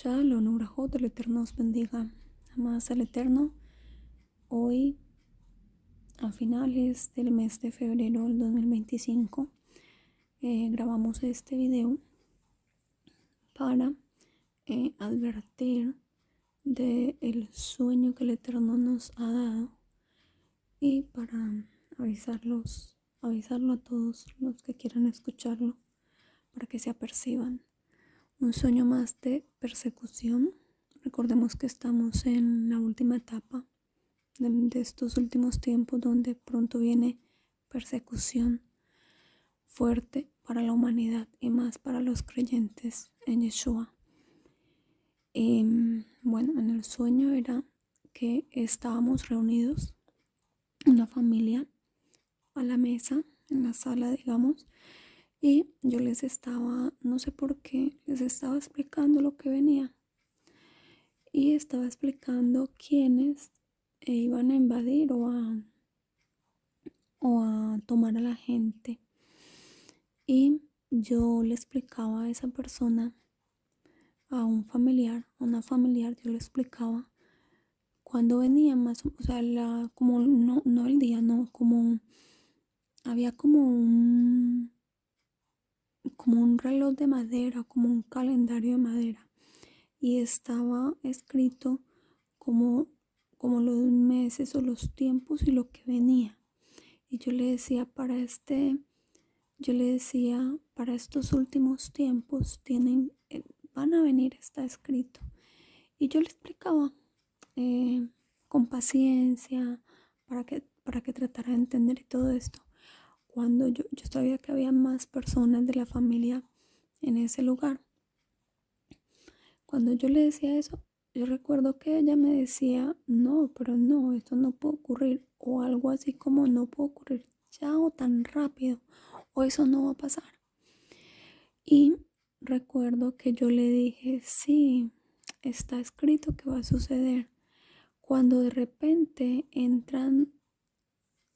Shalom, Urajot, el Eterno os bendiga. Amadas al Eterno, hoy a finales del mes de febrero del 2025 grabamos este video para advertir del sueño que el Eterno nos ha dado y para avisarlo a todos los que quieran escucharlo para que se aperciban. Un sueño más de persecución. Recordemos que estamos en la última etapa de estos últimos tiempos donde pronto viene persecución fuerte para la humanidad y más para los creyentes en Yeshua. Bueno, en el sueño era que estábamos reunidos, una familia, a la mesa, en la sala, digamos, y yo les estaba, no sé por qué, les estaba explicando lo que venía. Y estaba explicando quiénes iban a invadir o a tomar a la gente. Y yo le explicaba a esa persona, a un familiar, yo le explicaba cuándo venían más, o sea, como no el día, no, como había como un reloj de madera, como un calendario de madera. Y estaba escrito como los meses o los tiempos y lo que venía. Y yo le decía, para estos últimos tiempos van a venir, está escrito. Y yo le explicaba con paciencia para que tratara de entender y todo esto. Cuando yo sabía que había más personas de la familia en ese lugar. Cuando yo le decía eso, yo recuerdo que ella me decía, no, pero no, esto no puede ocurrir, o algo así como no puede ocurrir ya o tan rápido, o eso no va a pasar. Y recuerdo que yo le dije, sí, está escrito que va a suceder. Cuando de repente entran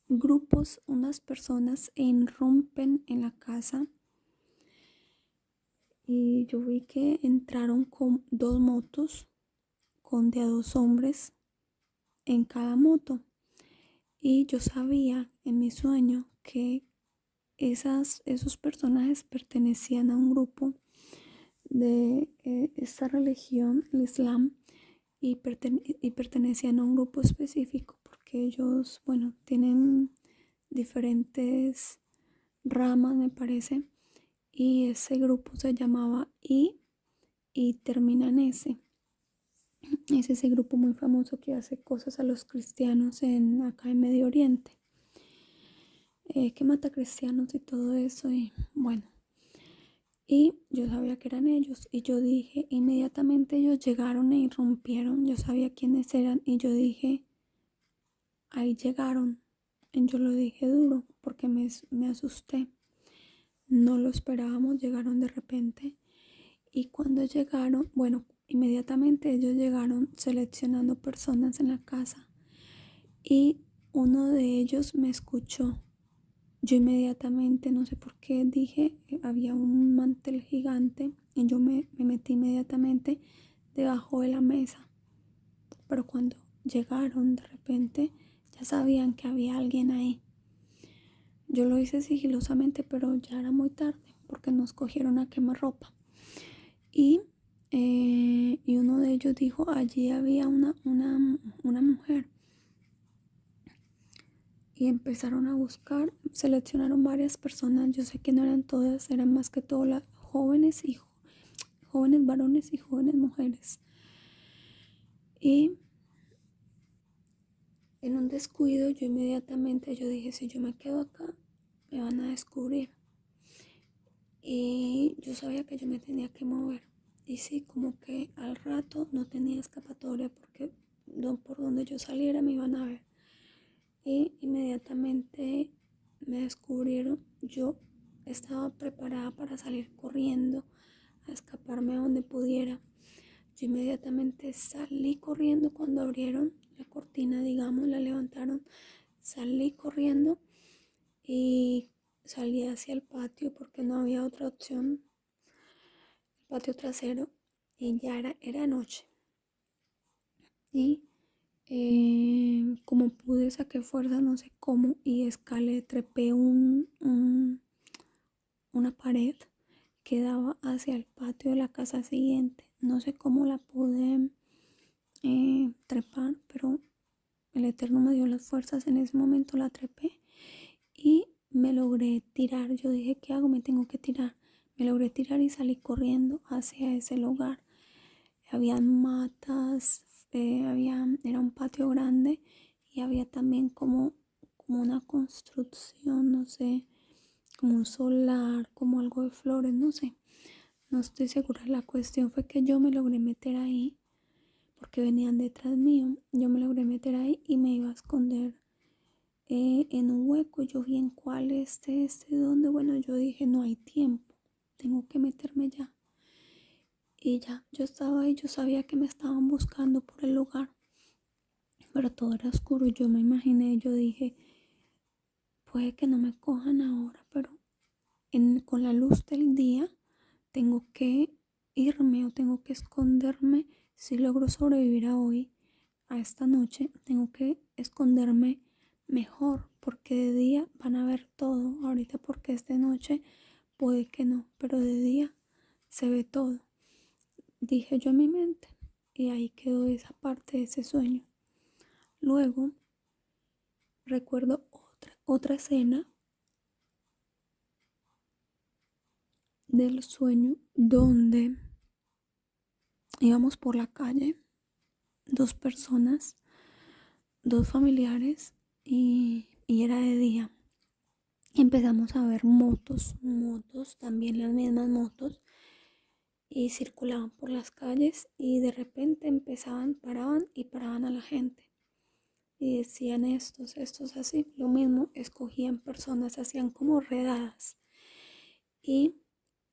grupos, unas personas e irrumpen en la casa, y yo vi que entraron con 2 motos, con de a 2 hombres en cada moto. Y yo sabía en mi sueño que esos personajes pertenecían a un grupo de esta religión, el Islam, y pertenecían a un grupo específico porque ellos, bueno, tienen diferentes ramas, me parece, y ese grupo se llamaba y termina en S. Es ese grupo muy famoso que hace cosas a los cristianos acá en Medio Oriente, que mata cristianos y todo eso. Y bueno, y yo sabía que eran ellos, y yo dije, inmediatamente ellos llegaron e irrumpieron, yo sabía quiénes eran, y yo dije, ahí llegaron. Y yo lo dije duro porque me asusté, no lo esperábamos, llegaron de repente. Y cuando llegaron, bueno, inmediatamente ellos llegaron seleccionando personas en la casa, y uno de ellos me escuchó. Yo inmediatamente, no sé por qué, dije, había un mantel gigante, y yo me metí inmediatamente debajo de la mesa. Pero cuando llegaron de repente, ya sabían que había alguien ahí. Yo lo hice sigilosamente, pero ya era muy tarde porque nos cogieron a quemarropa. Y uno de ellos dijo, allí había una mujer. Y empezaron a buscar, seleccionaron varias personas. Yo sé que no eran todas, eran más que todo las jóvenes varones y jóvenes mujeres. Y en un descuido yo dije, si yo me quedo acá, me van a descubrir. Y yo sabía que yo me tenía que mover. Y sí, como que al rato no tenía escapatoria porque por donde yo saliera me iban a ver. Y inmediatamente me descubrieron. Yo estaba preparada para salir corriendo, a escaparme a donde pudiera. Yo inmediatamente salí corriendo cuando abrieron la cortina, digamos, la levantaron. Salí corriendo y salí hacia el patio porque no había otra opción, el patio trasero. y ya era noche. Y como pude, saqué fuerza, no sé cómo, y escalé, trepé una pared que daba hacia el patio de la casa siguiente. No sé cómo la pude trepar, pero el Eterno me dio las fuerzas. En ese momento la trepé y me logré tirar. Yo dije, ¿qué hago? Me tengo que tirar. Me logré tirar y salí corriendo hacia ese lugar. Había matas, era un patio grande y había también como una construcción, no sé, como un solar, como algo de flores, no sé. No estoy segura. La cuestión fue que yo me logré meter ahí porque venían detrás mío. Yo me logré meter ahí y me iba a esconder en un hueco. Yo vi en cuál, dónde. Bueno, yo dije, no hay tiempo, tengo que meterme ya. Y ya, yo estaba ahí, yo sabía que me estaban buscando por el lugar, pero todo era oscuro. Yo me imaginé, yo dije, puede que no me cojan ahora, pero con la luz del día tengo que irme o tengo que esconderme. Si logro sobrevivir a hoy, a esta noche, tengo que esconderme mejor, porque de día van a ver todo. Ahorita porque es de noche puede que no, pero de día se ve todo, dije yo en mi mente, y ahí quedó esa parte de ese sueño. Luego recuerdo otra escena del sueño donde íbamos por la calle, dos personas, dos familiares, y era de día. Empezamos a ver motos, también las mismas motos, y circulaban por las calles y de repente paraban a la gente. Y decían estos así, lo mismo, escogían personas, hacían como redadas y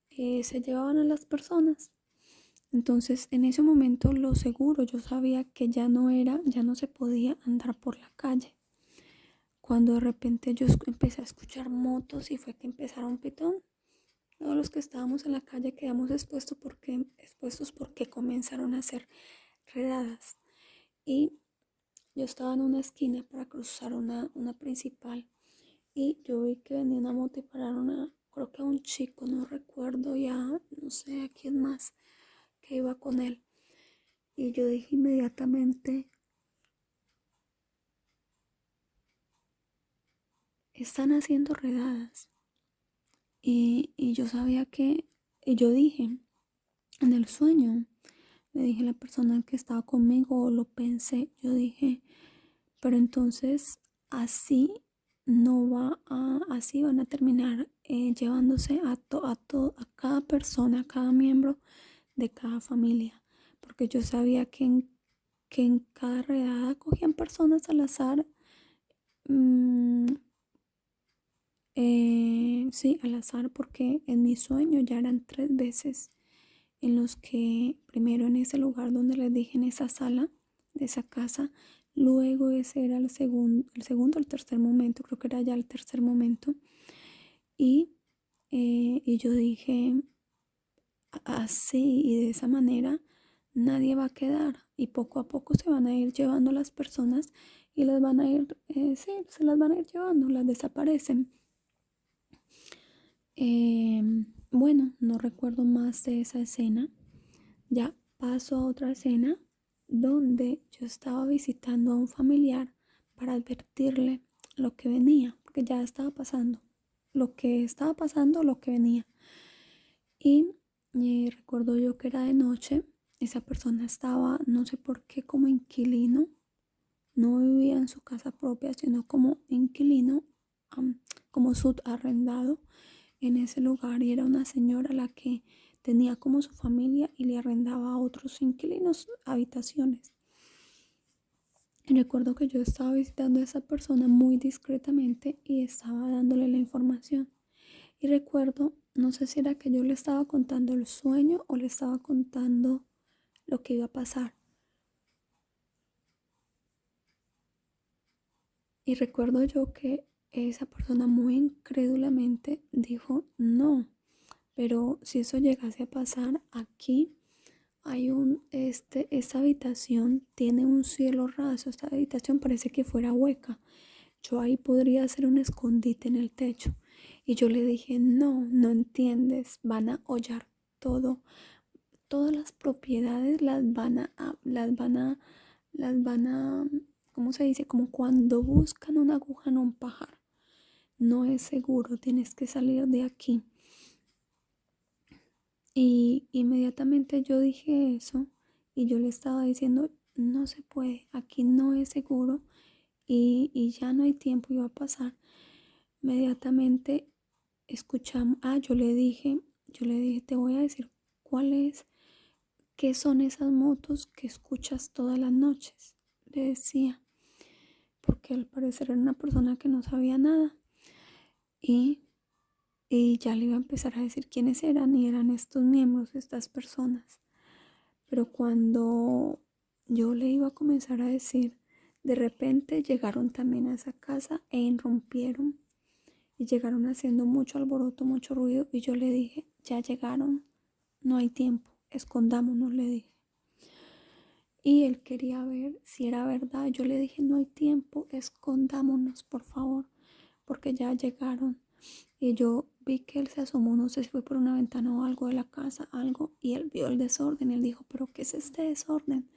se llevaban a las personas. Entonces en ese momento lo seguro, yo sabía que ya no se podía andar por la calle. Cuando de repente yo empecé a escuchar motos y fue que empezaron pitón. Todos los que estábamos en la calle quedamos expuestos porque comenzaron a hacer redadas. Y yo estaba en una esquina para cruzar una principal y yo vi que venía una moto y pararon creo que a un chico, no recuerdo ya, no sé a quién más que iba con él. Y yo dije inmediatamente, están haciendo redadas. Y yo sabía y yo dije, en el sueño, le dije a la persona que estaba conmigo, o lo pensé, yo dije, pero entonces así no así van a terminar llevándose a cada persona, a cada miembro de cada familia, porque yo sabía que en cada redada cogían personas al azar. mm, sí, al azar, porque en mi sueño ya eran 3 veces en los que, primero en ese lugar donde les dije, en esa sala de esa casa, luego ese era el segundo o el tercer momento, creo que era ya el tercer momento, y yo dije, así y de esa manera nadie va a quedar, y poco a poco se van a ir llevando las personas y las van a ir, sí, se las van a ir llevando, las desaparecen. Bueno, no recuerdo más de esa escena. Ya paso a otra escena donde yo estaba visitando a un familiar para advertirle lo que venía, porque ya estaba pasando, lo que venía. Y recuerdo yo que era de noche, esa persona estaba, no sé por qué, como inquilino, no vivía en su casa propia, sino como inquilino, como subarrendado en ese lugar, y era una señora la que tenía como su familia y le arrendaba a otros inquilinos habitaciones. Y recuerdo que yo estaba visitando a esa persona muy discretamente y estaba dándole la información. Y recuerdo, no sé si era que yo le estaba contando el sueño o le estaba contando lo que iba a pasar. Y recuerdo yo que esa persona muy incrédulamente dijo, no, pero si eso llegase a pasar aquí, esta habitación tiene un cielo raso, esta habitación parece que fuera hueca. Yo ahí podría hacer un escondite en el techo. Y yo le dije, no, no entiendes, van a hollar todo, todas las propiedades las van a, ¿cómo se dice? Como cuando buscan una aguja en un pajar. No es seguro, tienes que salir de aquí. Y inmediatamente yo dije eso y yo le estaba diciendo, no se puede, aquí no es seguro y ya no hay tiempo, iba a pasar. Inmediatamente escuchamos, yo le dije, te voy a decir cuál es, qué son esas motos que escuchas todas las noches, le decía, porque al parecer era una persona que no sabía nada y, y ya le iba a empezar a decir quiénes eran y eran estos miembros, estas personas. Pero cuando yo le iba a comenzar a decir, de repente llegaron también a esa casa e irrumpieron y llegaron haciendo mucho alboroto, mucho ruido y yo le dije, ya llegaron, no hay tiempo, escondámonos, le dije. Y él quería ver si era verdad. Yo le dije, no hay tiempo, escondámonos, por favor, porque ya llegaron. Y yo vi que él se asomó, no sé si fue por una ventana o algo de la casa, algo, y él vio el desorden. Él dijo, pero ¿qué es este desorden?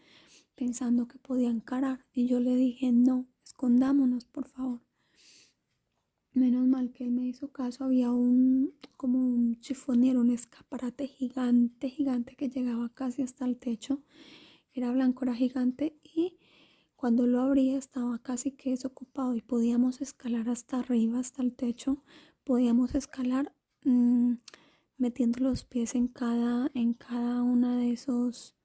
Pensando que podía encarar. Y yo le dije, no, escondámonos, por favor. Menos mal que él me hizo caso. Había como un chifoniero, un escaparate gigante, gigante que llegaba casi hasta el techo. Era blanco, era gigante y cuando lo abría estaba casi que desocupado y podíamos escalar hasta arriba, hasta el techo. Podíamos escalar metiendo los pies en cada una de esos,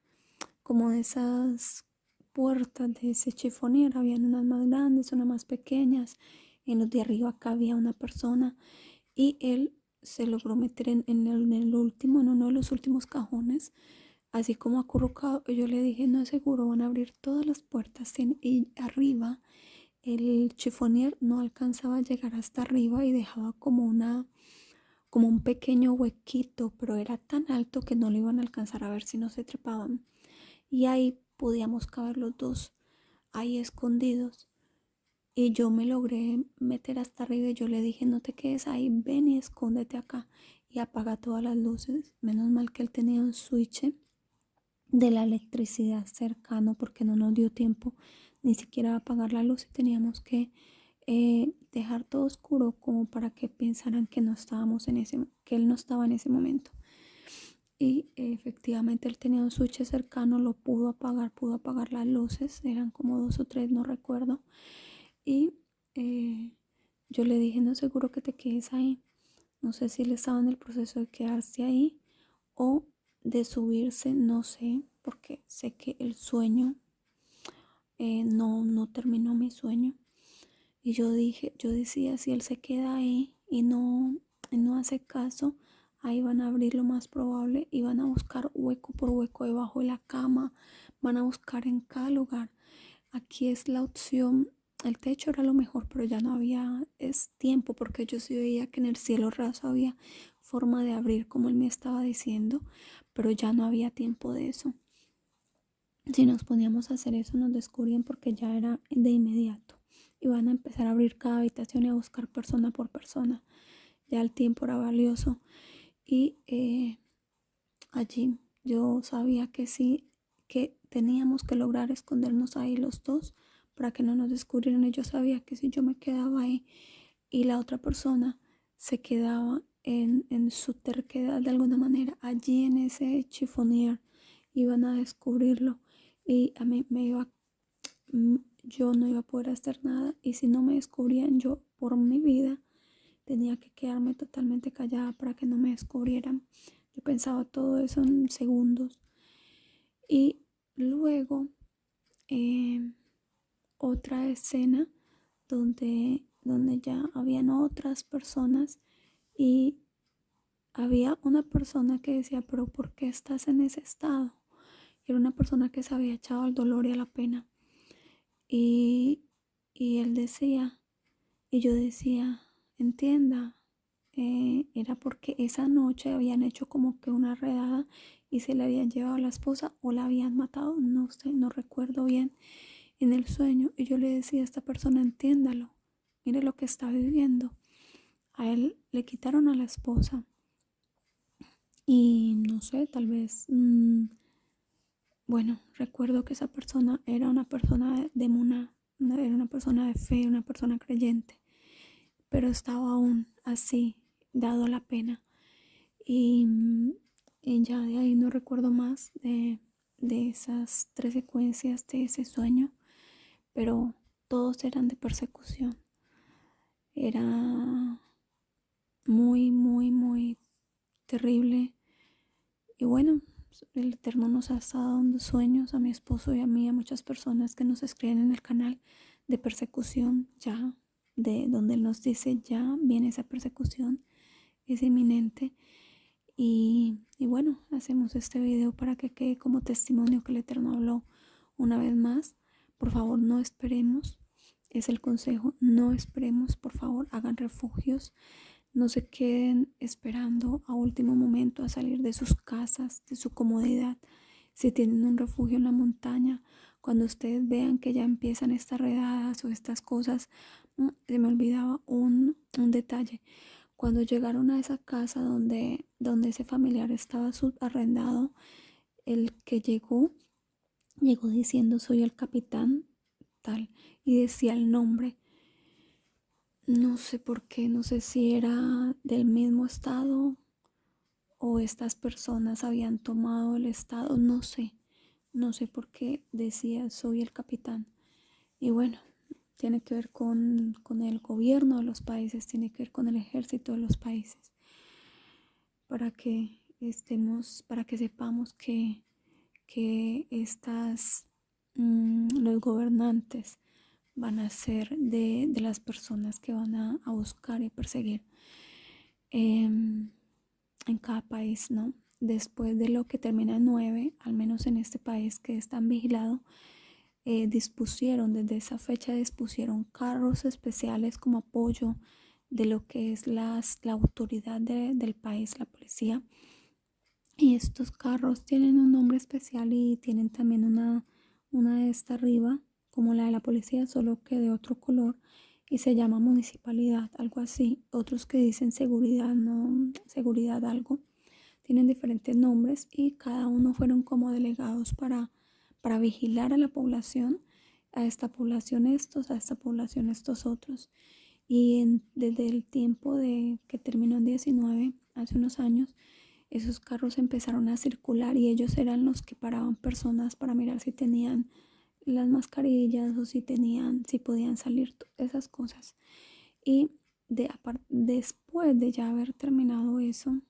como de esas puertas de ese chifonier. Habían unas más grandes, unas más pequeñas. En los de arriba cabía una persona y él se logró meter en el último, en uno de los últimos cajones, así como acurrucado. Yo le dije, no es seguro, van a abrir todas las puertas y arriba el chifonier no alcanzaba a llegar hasta arriba y dejaba como un pequeño huequito, pero era tan alto que no lo iban a alcanzar a ver si no se trepaban. Y ahí podíamos caber los dos, ahí escondidos. Y yo me logré meter hasta arriba y yo le dije, no te quedes ahí, ven y escóndete acá y apaga todas las luces. Menos mal que él tenía un switch de la electricidad cercano porque no nos dio tiempo ni siquiera a apagar la luz y teníamos que dejar todo oscuro como para que pensaran que no estábamos que él no estaba en ese momento. Y efectivamente él tenía un switch cercano, lo pudo apagar las luces, eran como 2 o 3, no recuerdo. Y yo le dije, no, seguro que te quedes ahí. No sé si él estaba en el proceso de quedarse ahí o de subirse, no sé, porque sé que el sueño, no terminó mi sueño. Y yo decía, si él se queda ahí y no hace caso, ahí van a abrir lo más probable y van a buscar hueco por hueco debajo de la cama, van a buscar en cada lugar. Aquí es la opción, el techo era lo mejor, pero ya no había tiempo porque yo sí veía que en el cielo raso había forma de abrir como él me estaba diciendo, pero ya no había tiempo de eso. Si nos poníamos a hacer eso nos descubrían porque ya era de inmediato. Y van a empezar a abrir cada habitación y a buscar persona por persona. Ya el tiempo era valioso. Y allí yo sabía que sí, que teníamos que lograr escondernos ahí los dos para que no nos descubrieran. Y yo sabía que si yo me quedaba ahí y la otra persona se quedaba en su terquedad de alguna manera, allí en ese chifonier, iban a descubrirlo y a mí yo no iba a poder hacer nada y si no me descubrían, yo por mi vida tenía que quedarme totalmente callada para que no me descubrieran. Yo pensaba todo eso en segundos. Y luego otra escena donde ya habían otras personas y había una persona que decía, pero ¿por qué estás en ese estado? Y era una persona que se había echado al dolor y a la pena. Y él decía, y yo decía, entienda, era porque esa noche habían hecho como que una redada y se le habían llevado a la esposa o la habían matado, no sé, no recuerdo bien, en el sueño. Y yo le decía a esta persona, entiéndalo, mire lo que está viviendo. A él le quitaron a la esposa y no sé, tal vez, bueno, recuerdo que esa persona era una persona de Muná, era una persona de fe, una persona creyente, pero estaba aún así, dado la pena. Y, y ya de ahí no recuerdo más de esas 3 secuencias de ese sueño, pero todos eran de persecución. Era muy, muy, muy terrible. Y bueno, el Eterno nos ha estado dando sueños a mi esposo y a mí, a muchas personas que nos escriben en el canal, de persecución ya, de donde Él nos dice ya viene esa persecución, es inminente. Y bueno, hacemos este video para que quede como testimonio que el Eterno habló una vez más. Por favor, no esperemos, es el consejo, no esperemos, por favor, hagan refugios. No se queden esperando a último momento a salir de sus casas, de su comodidad. Si tienen un refugio en la montaña, cuando ustedes vean que ya empiezan estas redadas o estas cosas, se me olvidaba un detalle. Cuando llegaron a esa casa donde ese familiar estaba subarrendado, el que llegó diciendo soy el capitán tal y decía el nombre. No sé por qué, no sé si era del mismo estado o estas personas habían tomado el estado, no sé por qué decía soy el capitán. Y bueno, tiene que ver con el gobierno de los países, tiene que ver con el ejército de los países, para que estemos, para que sepamos que los gobernantes van a ser de las personas que van a buscar y perseguir en cada país, ¿no? Después de lo que termina en 9, al menos en este país que es tan vigilado, dispusieron, desde esa fecha dispusieron carros especiales como apoyo de lo que es la autoridad del país, la policía. Y estos carros tienen un nombre especial y tienen también una de esta arriba, como la de la policía, solo que de otro color, y se llama municipalidad, algo así. Otros que dicen seguridad, no, seguridad algo. Tienen diferentes nombres y cada uno fueron como delegados para vigilar a la población, a esta población estos, a esta población estos otros. Y desde el tiempo de que terminó en 19, hace unos años, esos carros empezaron a circular y ellos eran los que paraban personas para mirar si tenían las mascarillas o si podían salir, esas cosas. Y después de ya haber terminado eso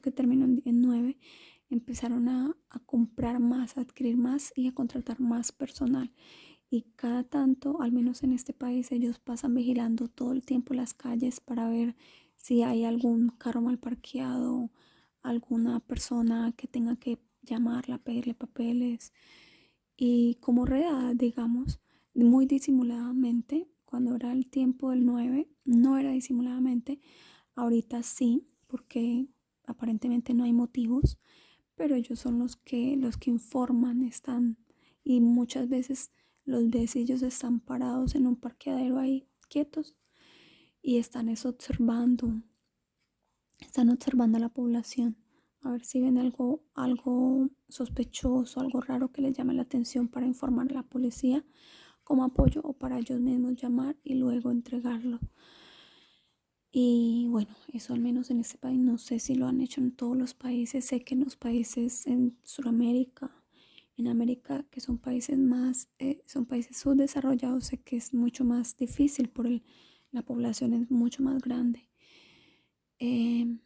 que terminó en 9, empezaron a comprar más, a adquirir más y a contratar más personal. Y cada tanto, al menos en este país, ellos pasan vigilando todo el tiempo las calles para ver si hay algún carro mal parqueado, alguna persona que tenga que llamarla, pedirle papeles. Y como redada, digamos, muy disimuladamente, cuando era el tiempo del 9 no era disimuladamente, ahorita sí, porque aparentemente no hay motivos, pero ellos son los que informan, están, y muchas veces los ves, ellos están parados en un parqueadero ahí, quietos, y están observando a la población, a ver si ven algo sospechoso, algo raro que les llame la atención para informar a la policía como apoyo o para ellos mismos llamar y luego entregarlo. Y bueno, eso al menos en este país, no sé si lo han hecho en todos los países. Sé que en los países en Sudamérica, en América, que son países son países subdesarrollados, sé que es mucho más difícil la población es mucho más grande. Eh,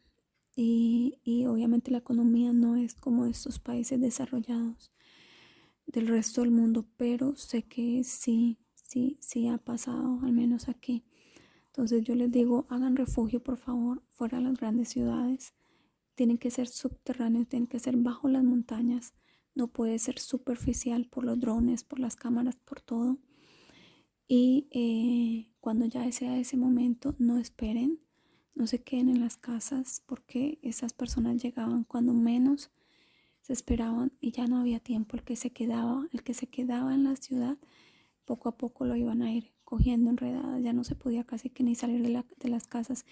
y obviamente la economía no es como estos países desarrollados del resto del mundo, pero sé que sí ha pasado, al menos aquí. Entonces yo les digo, hagan refugio por favor fuera de las grandes ciudades. Tienen que ser subterráneos, tienen que ser bajo las montañas. No puede ser superficial por los drones, por las cámaras, por todo. Y cuando ya sea ese momento, no esperen. no se queden en las casas, porque esas personas llegaban cuando menos se esperaban y ya no había tiempo. El que se quedaba en la ciudad, poco a poco lo iban a ir cogiendo enredadas, ya no se podía casi que ni salir de las casas.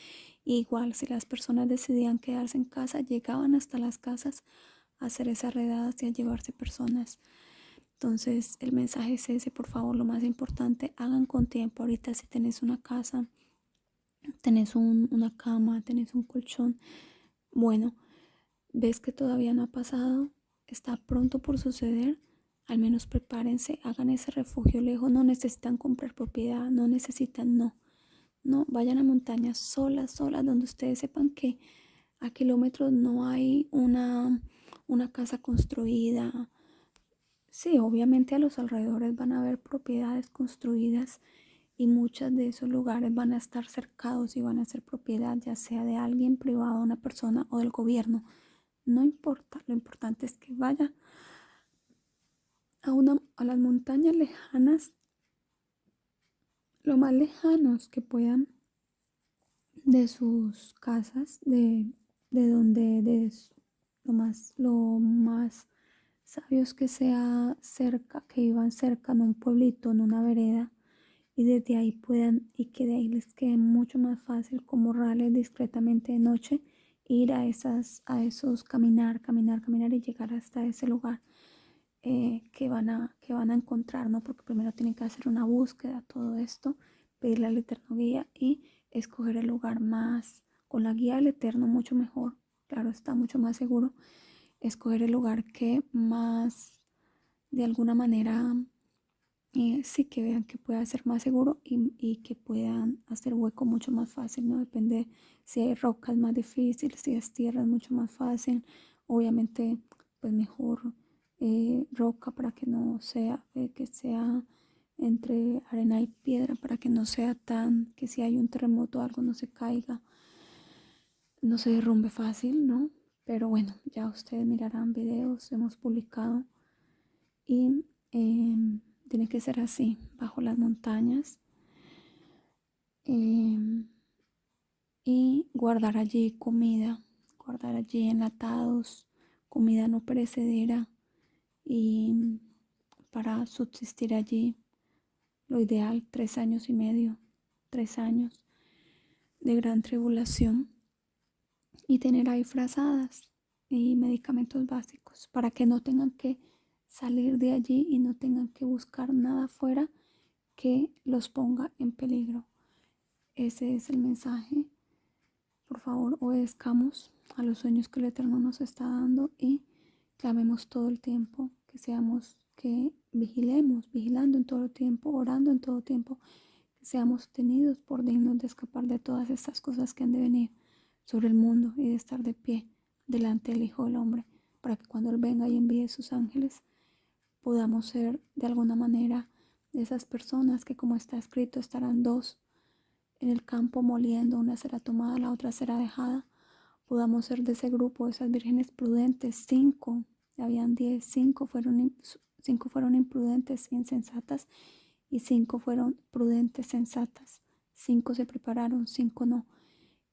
Igual, si las personas decidían quedarse en casa, llegaban hasta las casas a hacer esas redadas y a llevarse personas. Entonces el mensaje es ese: por favor, lo más importante, hagan con tiempo. Ahorita si tenés una casa, tenés una cama, tenés un colchón, bueno, ves que todavía no ha pasado, está pronto por suceder, al menos prepárense, hagan ese refugio lejos. No necesitan comprar propiedad, no necesitan, no, vayan a montañas solas, donde ustedes sepan que a kilómetros no hay una casa construida. Sí, obviamente a los alrededores van a haber propiedades construidas y muchos de esos lugares van a estar cercados y van a ser propiedad ya sea de alguien privado, una persona o del gobierno. No importa, lo importante es que vaya a las montañas lejanas, lo más lejanos que puedan de sus casas, de donde, lo más sabios que sea cerca, que vivan cerca, en un pueblito, en una vereda, y desde ahí puedan, y que de ahí les quede mucho más fácil como rales discretamente de noche, ir a esos, caminar y llegar hasta ese lugar que van a encontrar, ¿no? Porque primero tienen que hacer una búsqueda, todo esto, pedirle al Eterno guía y escoger el lugar más, con la guía del Eterno mucho mejor, claro, está mucho más seguro, escoger el lugar que más, de alguna manera, sí, que vean que pueda ser más seguro y que puedan hacer hueco mucho más fácil, ¿no? Depende si hay rocas más difícil, si es tierra es mucho más fácil, obviamente pues mejor roca para que no sea, que sea entre arena y piedra, para que no sea tan, que si hay un terremoto o algo no se caiga, no se derrumbe fácil, ¿no? Pero bueno, ya ustedes mirarán videos, hemos publicado y tiene que ser así, bajo las montañas, eh, y guardar allí comida, guardar allí enlatados, comida no perecedera, y para subsistir allí, lo ideal, 3 años y medio, 3 años de gran tribulación, y tener ahí frazadas y medicamentos básicos para que no tengan que salir de allí y no tengan que buscar nada afuera que los ponga en peligro. Ese es el mensaje. Por favor, obedezcamos a los sueños que el Eterno nos está dando y clamemos todo el tiempo, que vigilando en todo el tiempo, orando en todo tiempo, que seamos tenidos por dignos de escapar de todas estas cosas que han de venir sobre el mundo y de estar de pie delante del Hijo del Hombre, para que cuando Él venga y envíe sus ángeles, podamos ser de alguna manera de esas personas que, como está escrito, estarán dos en el campo moliendo, una será tomada, la otra será dejada. Podamos ser de ese grupo, de esas vírgenes prudentes. 5, habían 10, 5 fueron imprudentes e insensatas, y 5 fueron prudentes, sensatas. 5 se prepararon, 5 no.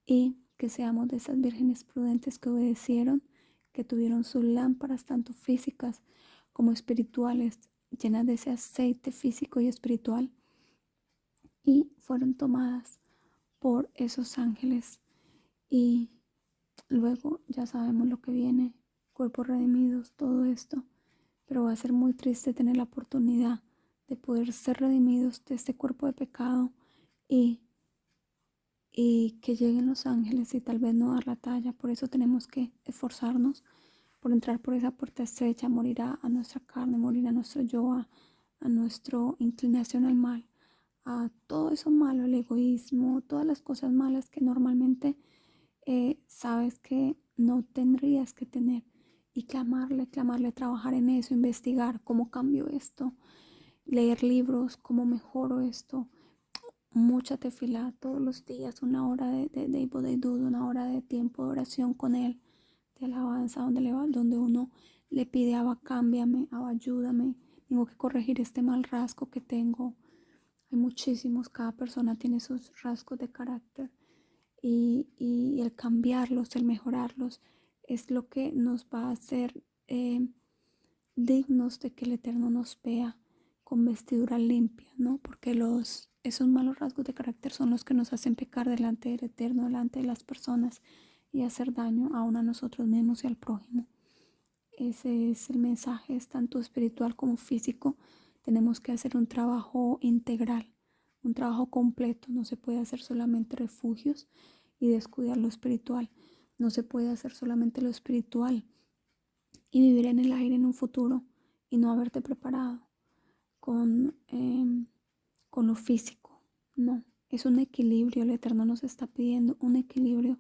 Y que seamos de esas vírgenes prudentes que obedecieron, que tuvieron sus lámparas, tanto físicas como espirituales, llenas de ese aceite físico y espiritual, y fueron tomadas por esos ángeles. Y luego ya sabemos lo que viene, cuerpos redimidos, todo esto, pero va a ser muy triste tener la oportunidad de poder ser redimidos de este cuerpo de pecado y, y que lleguen los ángeles y tal vez no dar la talla. Por eso tenemos que esforzarnos por entrar por esa puerta estrecha, morir a nuestra carne, morir a nuestro yo, a nuestra inclinación al mal, a todo eso malo, el egoísmo, todas las cosas malas que normalmente sabes que no tendrías que tener, y clamarle, trabajar en eso, investigar cómo cambio esto, leer libros, cómo mejoro esto, mucha tefilá todos los días, una hora de Ibodedud, una hora de tiempo de oración con Él, de alabanza, donde uno le pide: Abba, cámbiame, Abba, ayúdame, tengo que corregir este mal rasgo que tengo. Hay muchísimos, cada persona tiene sus rasgos de carácter, y el cambiarlos, el mejorarlos, es lo que nos va a hacer dignos de que el Eterno nos vea con vestidura limpia, ¿no? Porque esos malos rasgos de carácter son los que nos hacen pecar delante del Eterno, delante de las personas y hacer daño aún a nosotros mismos y al prójimo. Ese es el mensaje, es tanto espiritual como físico. Tenemos que hacer un trabajo integral, un trabajo completo. No se puede hacer solamente refugios y descuidar lo espiritual. No se puede hacer solamente lo espiritual y vivir en el aire en un futuro y no haberte preparado con lo físico. No, es un equilibrio. El Eterno nos está pidiendo un equilibrio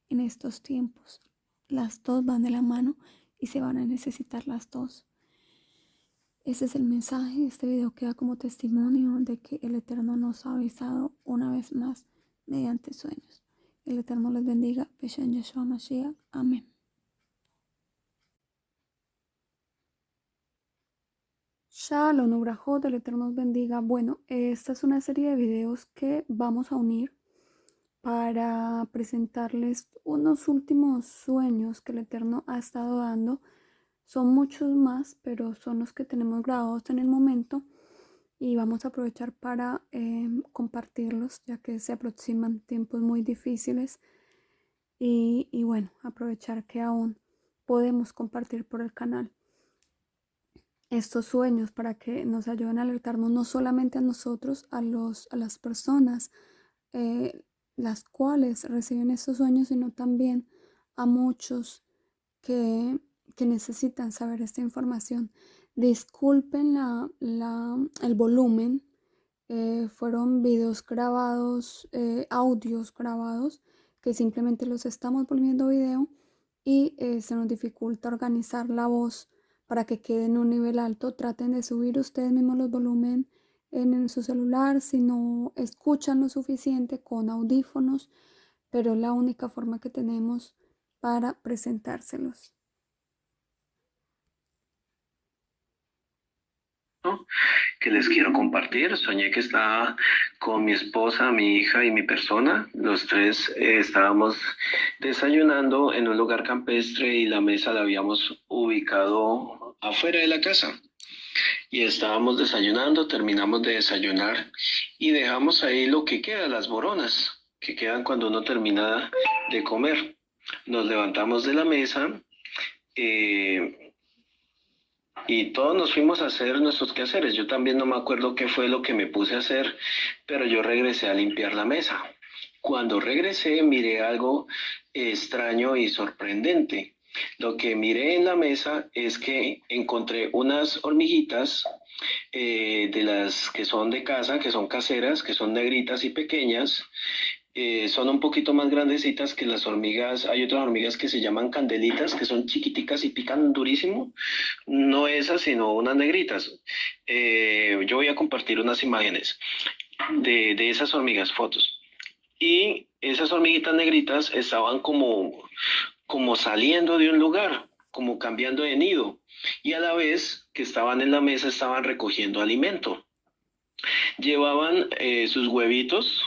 en estos tiempos. Las dos van de la mano y se van a necesitar las dos. Ese es el mensaje. Este video queda como testimonio de que el Eterno nos ha avisado una vez más mediante sueños. El Eterno les bendiga. Beshem Yeshua Mashiach. Amén. Shalom, Ubrajot, el Eterno nos bendiga. Bueno, esta es una serie de videos que vamos a unir para presentarles unos últimos sueños que el Eterno ha estado dando. Son muchos más, pero son los que tenemos grabados en el momento y vamos a aprovechar para compartirlos, ya que se aproximan tiempos muy difíciles y bueno, aprovechar que aún podemos compartir por el canal estos sueños para que nos ayuden a alertarnos no solamente a nosotros, a las personas las cuales reciben estos sueños, sino también a muchos que necesitan saber esta información. Disculpen el volumen, fueron videos grabados, audios grabados, que simplemente los estamos volviendo video y se nos dificulta organizar la voz para que quede en un nivel alto. Traten de subir ustedes mismos los volumen en su celular si no escuchan lo suficiente con audífonos, pero es la única forma que tenemos para presentárselos. Que les quiero compartir. Soñé que estaba con mi esposa, mi hija y mi persona. Los tres estábamos desayunando en un lugar campestre y la mesa la habíamos ubicado afuera de la casa. Y estábamos desayunando, terminamos de desayunar y dejamos ahí lo que queda, las boronas, que quedan cuando uno termina de comer. Nos levantamos de la mesa y todos nos fuimos a hacer nuestros quehaceres. Yo también no me acuerdo qué fue lo que me puse a hacer, pero yo regresé a limpiar la mesa. Cuando regresé miré algo extraño y sorprendente. Lo que miré en la mesa es que encontré unas hormiguitas de las que son de casa, que son caseras, que son negritas y pequeñas. Son un poquito más grandecitas que las hormigas. Hay otras hormigas que se llaman candelitas, que son chiquiticas y pican durísimo. No esas, sino unas negritas. Yo voy a compartir unas imágenes de esas hormigas, fotos. Y esas hormiguitas negritas estaban como saliendo de un lugar, como cambiando de nido. Y a la vez que estaban en la mesa, estaban recogiendo alimento. Llevaban sus huevitos,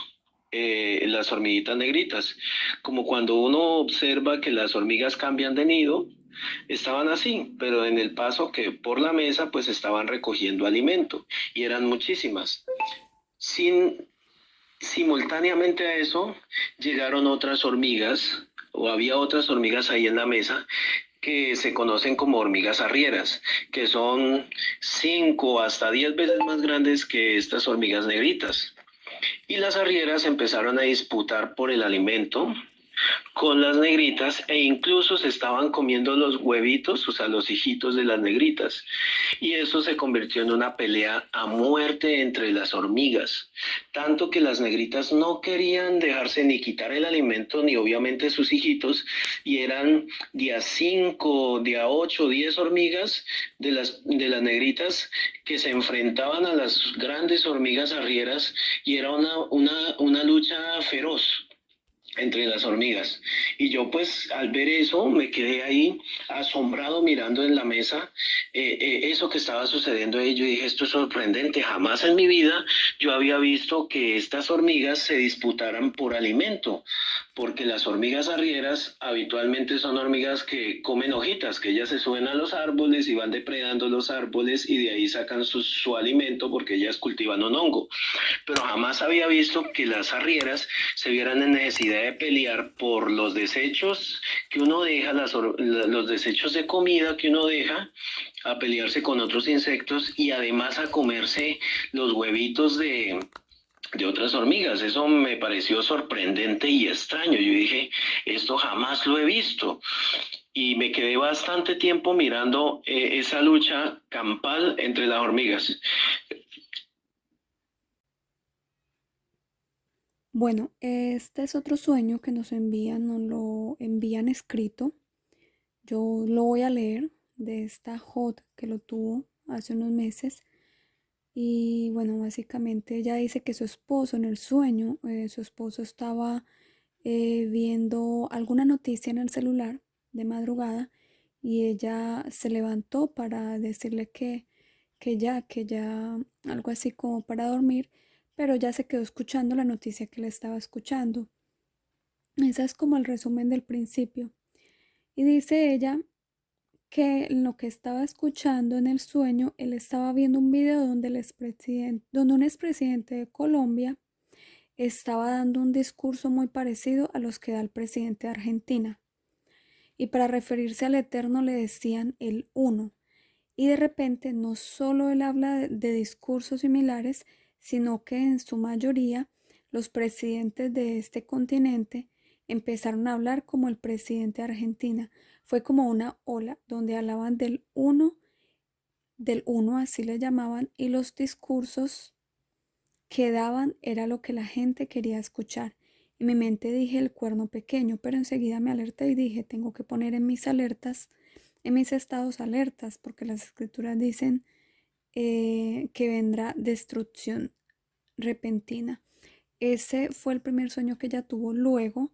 las hormiguitas negritas. Como cuando uno observa que las hormigas cambian de nido, estaban así, pero en el paso que por la mesa, pues estaban recogiendo alimento y eran muchísimas. Simultáneamente a eso, llegaron otras hormigas, o había otras hormigas ahí en la mesa, que se conocen como hormigas arrieras, que son 5 hasta 10 veces más grandes que estas hormigas negritas. Y las arrieras empezaron a disputar por el alimento con las negritas e incluso se estaban comiendo los huevitos, o sea, los hijitos de las negritas. Y eso se convirtió en una pelea a muerte entre las hormigas, tanto que las negritas no querían dejarse ni quitar el alimento ni obviamente sus hijitos, y eran día 5, día 8, 10 hormigas de las negritas que se enfrentaban a las grandes hormigas arrieras y era una lucha feroz entre las hormigas. Y yo pues al ver eso me quedé ahí asombrado mirando en la mesa eso que estaba sucediendo ahí. Yo dije, esto es sorprendente, jamás en mi vida yo había visto que estas hormigas se disputaran por alimento, porque las hormigas arrieras habitualmente son hormigas que comen hojitas, que ellas se suben a los árboles y van depredando los árboles y de ahí sacan su alimento porque ellas cultivan un hongo. Pero jamás había visto que las arrieras se vieran en necesidad de pelear por los desechos que uno deja, los desechos de comida que uno deja, a pelearse con otros insectos y además a comerse los huevitos de otras hormigas. Eso me pareció sorprendente y extraño. Yo dije, esto jamás lo he visto. Y me quedé bastante tiempo mirando esa lucha campal entre las hormigas. Bueno, este es otro sueño que nos lo envían escrito. Yo lo voy a leer de esta Hot que lo tuvo hace unos meses. Y bueno, básicamente ella dice que su esposo en el sueño, su esposo estaba viendo alguna noticia en el celular de madrugada y ella se levantó para decirle que ya, algo así como para dormir, pero ya se quedó escuchando la noticia que le estaba escuchando. Ese es como el resumen del principio. Y dice ella que en lo que estaba escuchando en el sueño, él estaba viendo un video donde donde un expresidente de Colombia estaba dando un discurso muy parecido a los que da el presidente de Argentina. Y para referirse al Eterno le decían el Uno. Y de repente no solo él habla de discursos similares, sino que en su mayoría los presidentes de este continente empezaron a hablar como el presidente de Argentina. Fue como una ola donde hablaban del uno así le llamaban, y los discursos que daban era lo que la gente quería escuchar. En mi mente dije el cuerno pequeño, pero enseguida me alerté y dije, tengo que poner en mis alertas, en mis estados alertas, porque las escrituras dicen que vendrá destrucción repentina. Ese fue el primer sueño que ella tuvo. Luego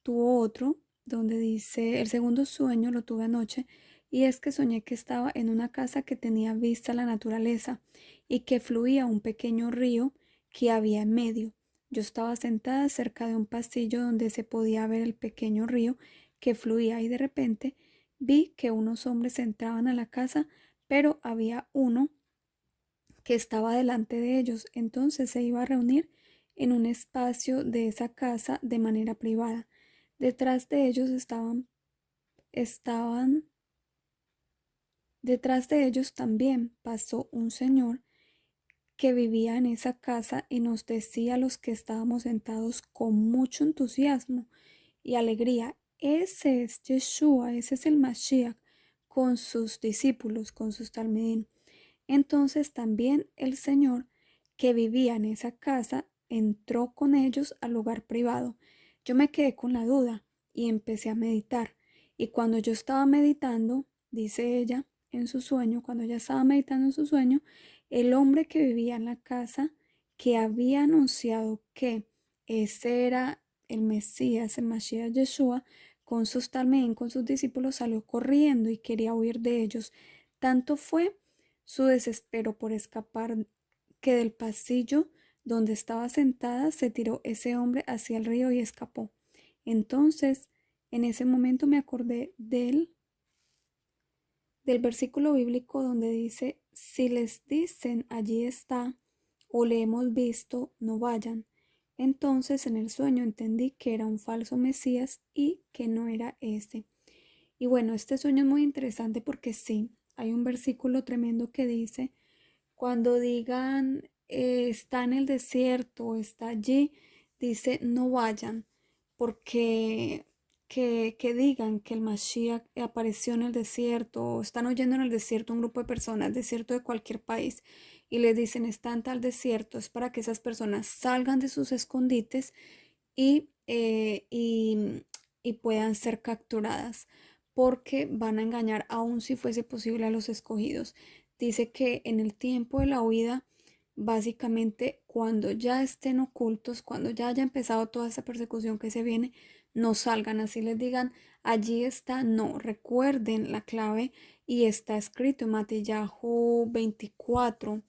tuvo otro donde dice, el segundo sueño lo tuve anoche, y es que soñé que estaba en una casa que tenía vista a la naturaleza y que fluía un pequeño río que había en medio. Yo estaba sentada cerca de un pasillo donde se podía ver el pequeño río que fluía y de repente vi que unos hombres entraban a la casa, pero había uno que estaba delante de ellos. Entonces se iba a reunir en un espacio de esa casa de manera privada. Detrás de ellos estaban, detrás de ellos también pasó un señor que vivía en esa casa y nos decía a los que estábamos sentados con mucho entusiasmo y alegría, ese es Yeshua, ese es el Mashiach, con sus discípulos, con sus talmidim. Entonces también el señor que vivía en esa casa entró con ellos al lugar privado. Yo me quedé con la duda y empecé a meditar. Y cuando yo estaba meditando, dice ella en su sueño, cuando ella estaba meditando en su sueño, el hombre que vivía en la casa, que había anunciado que ese era el Mesías, el Mashiach Yeshua, con sus talmín, con sus discípulos, salió corriendo y quería huir de ellos. Tanto fue su desespero por escapar que del pasillo donde estaba sentada se tiró ese hombre hacia el río y escapó. Entonces, en ese momento me acordé del versículo bíblico donde dice, si les dicen allí está o le hemos visto, no vayan. Entonces en el sueño entendí que era un falso Mesías y que no era ese. Y bueno, este sueño es muy interesante porque sí, hay un versículo tremendo que dice, cuando digan está en el desierto o está allí, dice no vayan, porque que digan que el Mashiach apareció en el desierto o están oyendo en el desierto un grupo de personas, desierto de cualquier país, y les dicen está en tal desierto, es para que esas personas salgan de sus escondites y, y puedan ser capturadas, porque van a engañar aún si fuese posible a los escogidos. Dice que en el tiempo de la huida, básicamente cuando ya estén ocultos, cuando ya haya empezado toda esa persecución que se viene, no salgan, así les digan, allí está, no, recuerden la clave y está escrito en Matillahu 24,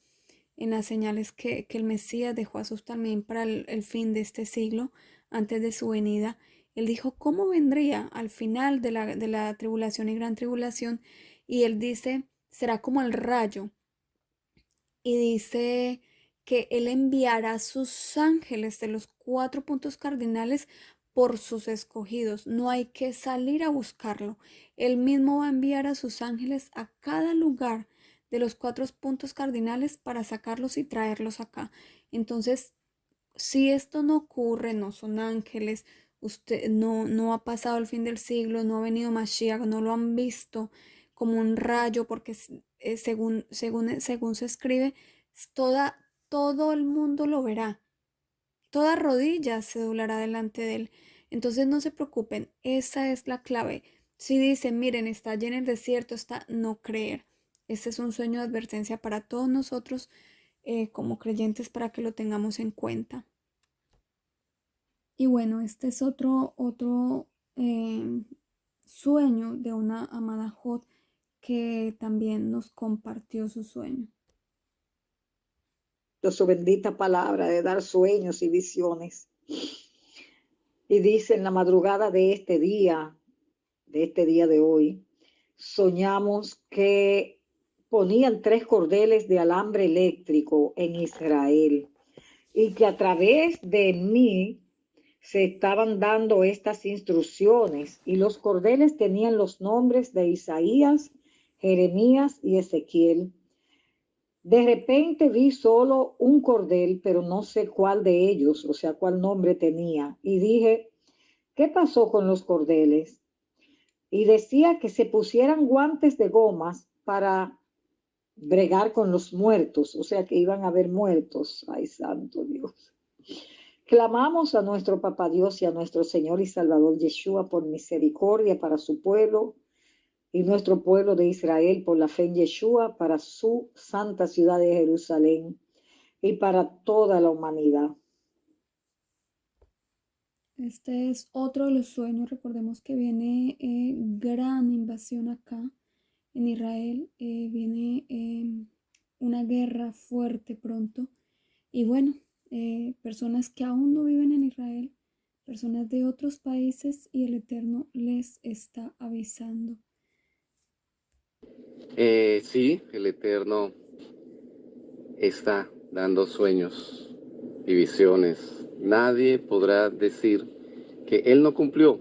en las señales que el Mesías dejó a sus también para el fin de este siglo, antes de su venida. Él dijo cómo vendría al final de la tribulación y gran tribulación. Y él dice, será como el rayo. Y dice que él enviará a sus ángeles de los 4 puntos cardinales por sus escogidos. No hay que salir a buscarlo. Él mismo va a enviar a sus ángeles a cada lugar de los 4 puntos cardinales para sacarlos y traerlos acá. Entonces, si esto no ocurre, no son ángeles, usted no ha pasado el fin del siglo, no ha venido Mashiach, no lo han visto como un rayo, porque según se escribe, todo el mundo lo verá, toda rodilla se doblará delante de él. Entonces no se preocupen, esa es la clave. Si dicen, miren, está allí en el desierto, está no creer. Ese es un sueño de advertencia para todos nosotros como creyentes para que lo tengamos en cuenta. Y bueno, este es otro sueño de una amada Jod que también nos compartió su sueño. Su bendita palabra de dar sueños y visiones. Y dice, en la madrugada de este día de hoy, soñamos que ponían 3 cordeles de alambre eléctrico en Israel y que a través de mí se estaban dando estas instrucciones, y los cordeles tenían los nombres de Isaías, Jeremías y Ezequiel. De repente vi solo un cordel, pero no sé cuál de ellos, o sea, cuál nombre tenía. Y dije, ¿qué pasó con los cordeles? Y decía que se pusieran guantes de gomas para bregar con los muertos, o sea, que iban a haber muertos. Ay, santo Dios. Clamamos a nuestro Papá Dios y a nuestro Señor y Salvador Yeshua por misericordia para su pueblo y nuestro pueblo de Israel por la fe en Yeshua, para su santa ciudad de Jerusalén y para toda la humanidad. Este es otro de los sueños. Recordemos que viene gran invasión acá en Israel. Viene una guerra fuerte pronto. Y bueno, personas que aún no viven en Israel, personas de otros países, y el Eterno les está avisando. Sí, el Eterno está dando sueños y visiones. Nadie podrá decir que Él no cumplió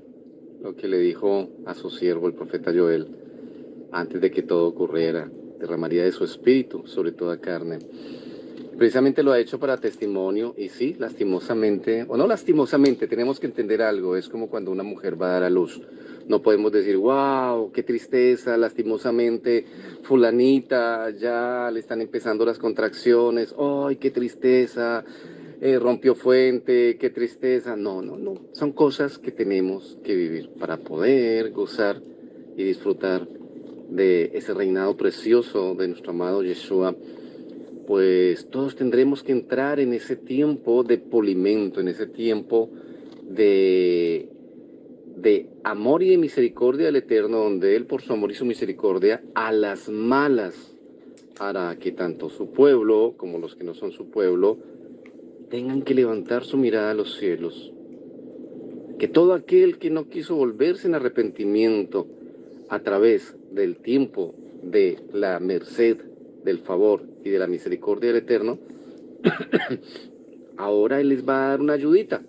lo que le dijo a su siervo, el profeta Joel, antes de que todo ocurriera. Derramaría de su espíritu sobre toda carne. Precisamente lo ha hecho para testimonio, y sí, lastimosamente, o no lastimosamente, tenemos que entender algo. Es como cuando una mujer va a dar a luz. No podemos decir, wow, qué tristeza, lastimosamente, fulanita, ya le están empezando las contracciones, ay, qué tristeza, rompió fuente, qué tristeza. No, no, no, son cosas que tenemos que vivir para poder gozar y disfrutar de ese reinado precioso de nuestro amado Yeshua. Pues todos tendremos que entrar en ese tiempo de polimento, en ese tiempo de amor y de misericordia del Eterno, donde Él por su amor y su misericordia a las malas hará que tanto su pueblo como los que no son su pueblo tengan que levantar su mirada a los cielos. Que todo aquel que no quiso volverse en arrepentimiento a través del tiempo de la merced, del favor y de la misericordia del Eterno, ahora Él les va a dar una ayudita.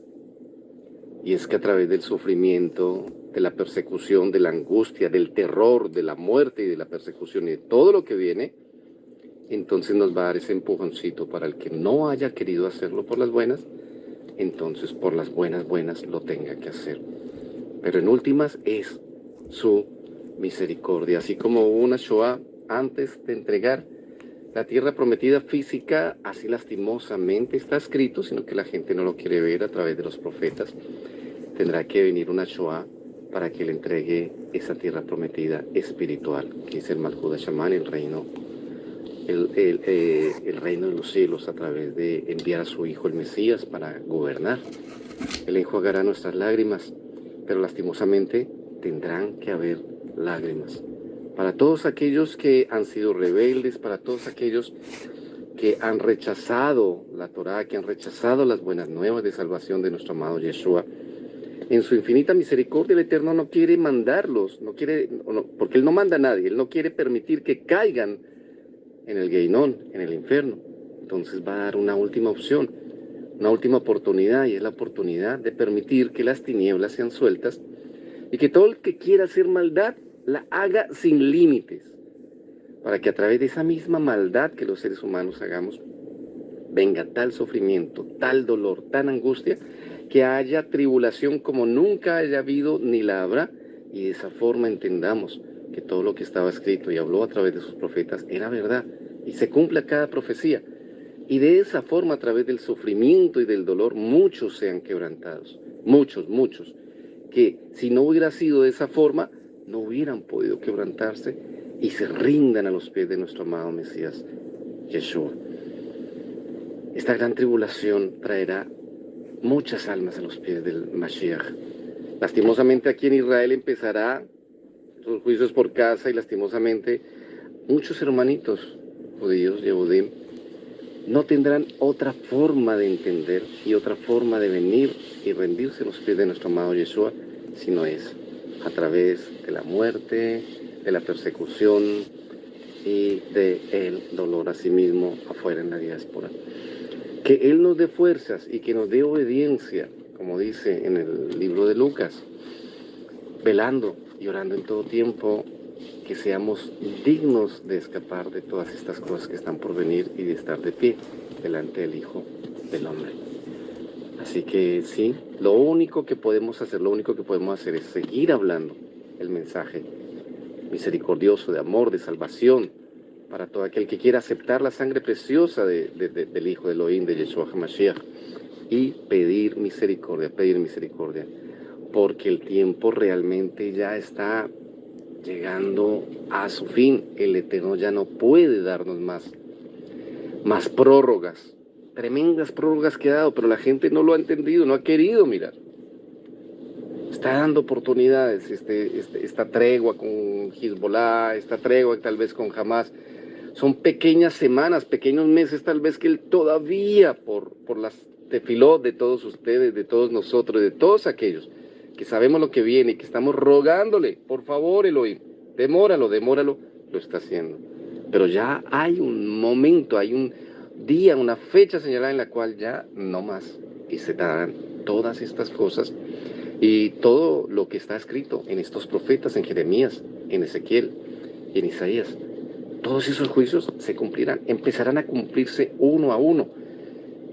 Y es que a través del sufrimiento, de la persecución, de la angustia, del terror, de la muerte y de la persecución y de todo lo que viene, entonces nos va a dar ese empujoncito para el que no haya querido hacerlo por las buenas, entonces por las buenas lo tenga que hacer. Pero en últimas es su misericordia. Así como hubo una Shoah antes de entregar la tierra prometida física, así lastimosamente está escrito, sino que la gente no lo quiere ver a través de los profetas. Tendrá que venir una Shoah para que le entregue esa tierra prometida espiritual, que es el Malhut Hashaman, el reino de los cielos, a través de enviar a su Hijo el Mesías para gobernar. Él enjuagará nuestras lágrimas, pero lastimosamente tendrán que haber lágrimas. Para todos aquellos que han sido rebeldes, para todos aquellos que han rechazado la Torá, que han rechazado las buenas nuevas de salvación de nuestro amado Yeshua, En su infinita misericordia, el Eterno no quiere mandarlos, porque Él no manda a nadie, Él no quiere permitir que caigan en el Geinón, en el infierno. Entonces va a dar una última opción, una última oportunidad, y es la oportunidad de permitir que las tinieblas sean sueltas y que todo el que quiera hacer maldad la haga sin límites, para que a través de esa misma maldad que los seres humanos hagamos, venga tal sufrimiento, tal dolor, tal angustia, que haya tribulación como nunca haya habido ni la habrá, y de esa forma entendamos que todo lo que estaba escrito y habló a través de sus profetas era verdad, y se cumple cada profecía. Y de esa forma, a través del sufrimiento y del dolor, muchos sean quebrantados, muchos, que si no hubiera sido de esa forma, no hubieran podido quebrantarse y se rindan a los pies de nuestro amado Mesías, Yeshua. Esta gran tribulación traerá muchas almas a los pies del Mashiach. Lastimosamente aquí en Israel empezará los juicios por casa, y lastimosamente muchos hermanitos judíos, Yehudim, no tendrán otra forma de entender y otra forma de venir y rendirse a los pies de nuestro amado Yeshua, sino es a través de la muerte, de la persecución y del dolor a sí mismo afuera en la diáspora. Que Él nos dé fuerzas y que nos dé obediencia, como dice en el libro de Lucas, velando y orando en todo tiempo, que seamos dignos de escapar de todas estas cosas que están por venir y de estar de pie delante del Hijo del Hombre. Así que sí, lo único que podemos hacer es seguir hablando el mensaje misericordioso de amor, de salvación, para todo aquel que quiera aceptar la sangre preciosa del Hijo de Elohim, de Yeshua HaMashiach, y pedir misericordia, porque el tiempo realmente ya está llegando a su fin. El Eterno ya no puede darnos más prórrogas, tremendas prórrogas que ha dado, pero la gente no lo ha entendido, no ha querido mirar. Está dando oportunidades, esta tregua con Hezbollah, esta tregua tal vez con Hamas. Son pequeñas semanas, pequeños meses tal vez, que Él todavía, por las tefilot de todos ustedes, de todos nosotros, de todos aquellos que sabemos lo que viene y que estamos rogándole, por favor, Elohim, demóralo, lo está haciendo. Pero ya hay un momento, hay un día, una fecha señalada en la cual ya no más, y se darán todas estas cosas y todo lo que está escrito en estos profetas, en Jeremías, en Ezequiel y en Isaías. Todos esos juicios se cumplirán, empezarán a cumplirse uno a uno.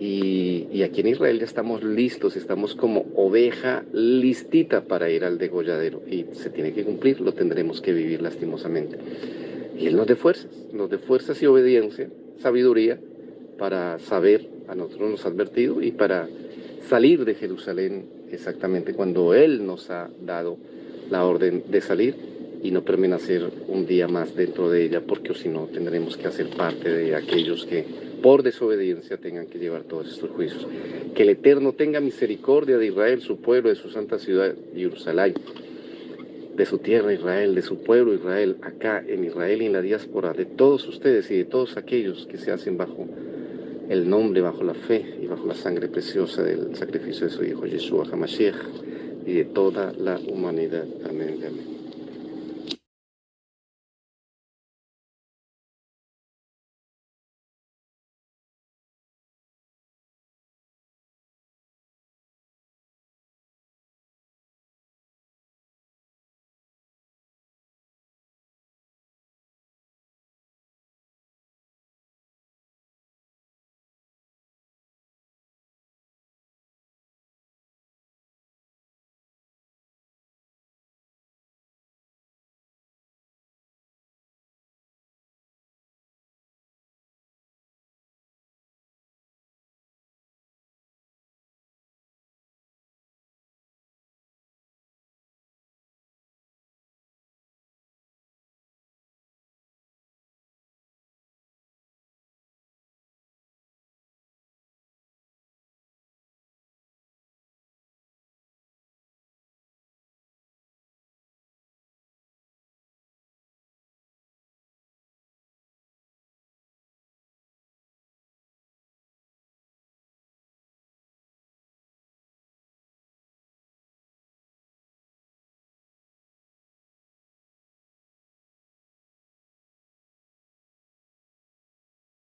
Y aquí en Israel ya estamos listos, estamos como oveja listita para ir al degolladero. Y se tiene que cumplir, lo tendremos que vivir lastimosamente. Y Él nos dé fuerzas y obediencia, sabiduría, para saber, a nosotros nos ha advertido, y para salir de Jerusalén exactamente cuando Él nos ha dado la orden de salir, y no permanecer un día más dentro de ella, porque si no tendremos que hacer parte de aquellos que por desobediencia tengan que llevar todos estos juicios. Que el Eterno tenga misericordia de Israel, su pueblo, de su santa ciudad Jerusalén, de su tierra Israel, de su pueblo Israel, acá en Israel y en la diáspora, de todos ustedes y de todos aquellos que se hacen bajo el nombre, bajo la fe y bajo la sangre preciosa del sacrificio de su Hijo Yeshua HaMashiach, y de toda la humanidad. Amén y amén.